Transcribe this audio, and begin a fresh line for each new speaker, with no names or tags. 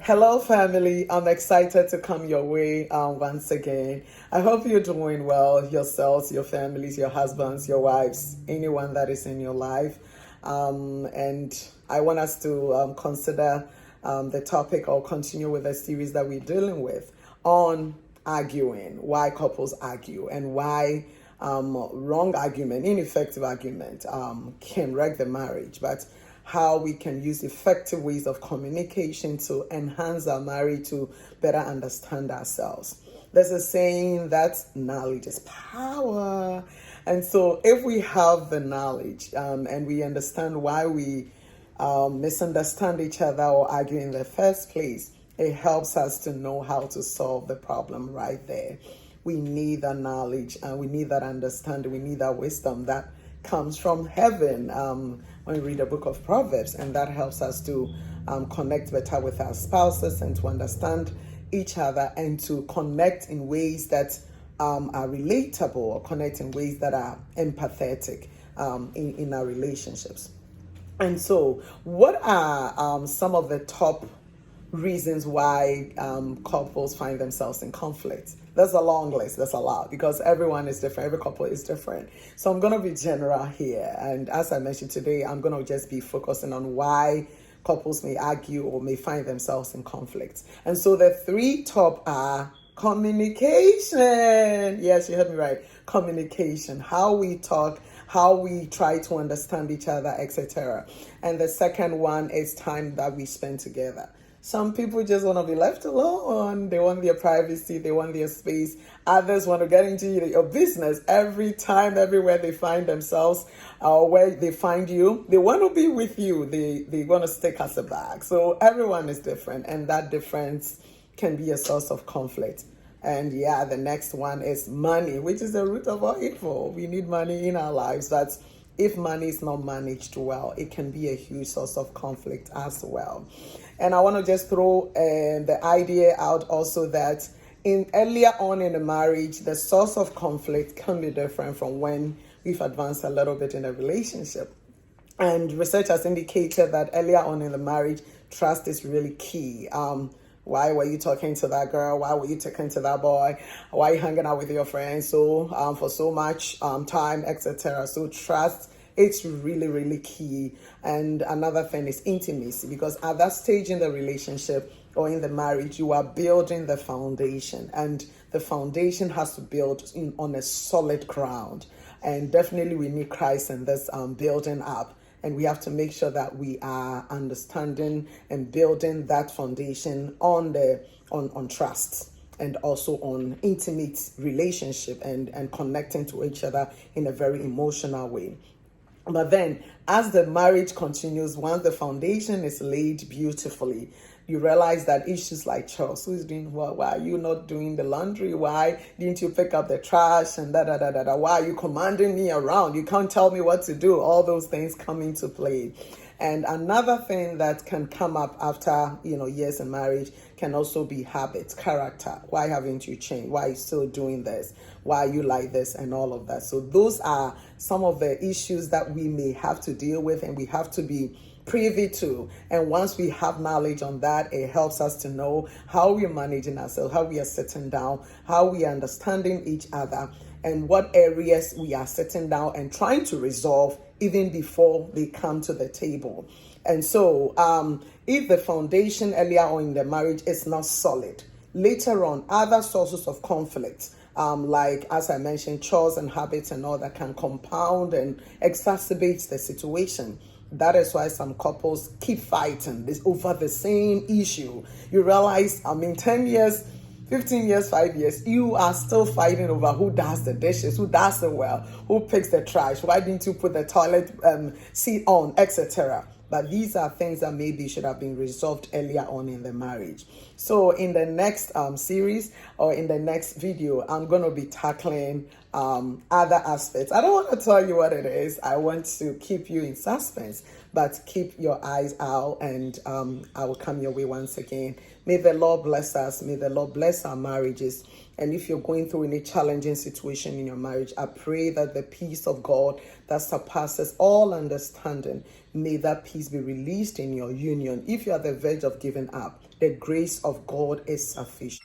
Hello, family. I'm excited to come your way once again. I hope you're doing well, yourselves, your families, your husbands, your wives, anyone that is in your life. And I want us to consider the topic or continue with the series that we're dealing with on arguing, why couples argue, and why wrong argument, ineffective argument can wreck the marriage. But how we can use effective ways of communication to enhance our marriage, to better understand ourselves. There's a saying that knowledge is power. And so if we have the knowledge and we understand why we misunderstand each other or argue in the first place, it helps us to know how to solve the problem right there. We need that knowledge and we need that understanding. We need that wisdom that comes from heaven when we read the book of Proverbs, and that helps us to connect better with our spouses and to understand each other and to connect in ways that are relatable, or connect in ways that are empathetic in our relationships. And so what are some of the top reasons why couples find themselves in conflict? There's a long list, there's a lot, because everyone is different, every couple is different. So I'm going to be general here. And as I mentioned today, I'm going to just be focusing on why couples may argue or may find themselves in conflict. And so the three top are communication. Yes, you heard me right. Communication, how we talk, how we try to understand each other, etc. And the second one is time that we spend together. Some people just want to be left alone. They want their privacy. They want their space. Others want to get into your business every time, everywhere they find themselves, or where they find you. They want to be with you. They want to stick as a bag. So everyone is different, and that difference can be a source of conflict. And yeah, the next one is money, which is the root of all evil. We need money in our lives, but if money is not managed well, it can be a huge source of conflict as well. And I want to just throw the idea out also that earlier on in the marriage, the source of conflict can be different from when we've advanced a little bit in a relationship. And research has indicated that earlier on in the marriage, trust is really key. Why were you talking to that girl? Why were you talking to that boy? Why are you hanging out with your friends for so much time, etc.? So trust, it's really, really key. And another thing is intimacy, because at that stage in the relationship or in the marriage, you are building the foundation, and the foundation has to build on a solid ground. And definitely we need Christ in this building up. And we have to make sure that we are understanding and building that foundation on trust, and also on intimate relationship and connecting to each other in a very emotional way. But then as the marriage continues, once the foundation is laid beautifully, you realize that issues like chores, who's doing what? Why are you not doing the laundry? Why didn't you pick up the trash? And Why are you commanding me around? You can't tell me what to do. All those things come into play. And another thing that can come up after, years in marriage can also be habits, character. Why haven't you changed? Why are you still doing this? Why are you like this? And all of that. So those are some of the issues that we may have to deal with, and we have to be privy to. And once we have knowledge on that, it helps us to know how we are managing ourselves, how we are sitting down, how we are understanding each other, and what areas we are sitting down and trying to resolve even before they come to the table. And so if the foundation earlier on in the marriage is not solid, later on, other sources of conflict, like, as I mentioned, chores and habits and all that, can compound and exacerbate the situation. That is why some couples keep fighting this over the same issue. You realize, 10 years, 15 years, 5 years, you are still fighting over who does the dishes, who does the well, who picks the trash, why didn't you put the toilet seat on, etc. But these are things that maybe should have been resolved earlier on in the marriage. So in the next series or in the next video, I'm going to be tackling other aspects. I don't want to tell you what it is. I want to keep you in suspense, but keep your eyes out, and I will come your way once again. May the Lord bless us. May the Lord bless our marriages. And if you're going through any challenging situation in your marriage, I pray that the peace of God that surpasses all understanding, may that peace be released in your union. If you are at the verge of giving up, the grace of God is sufficient.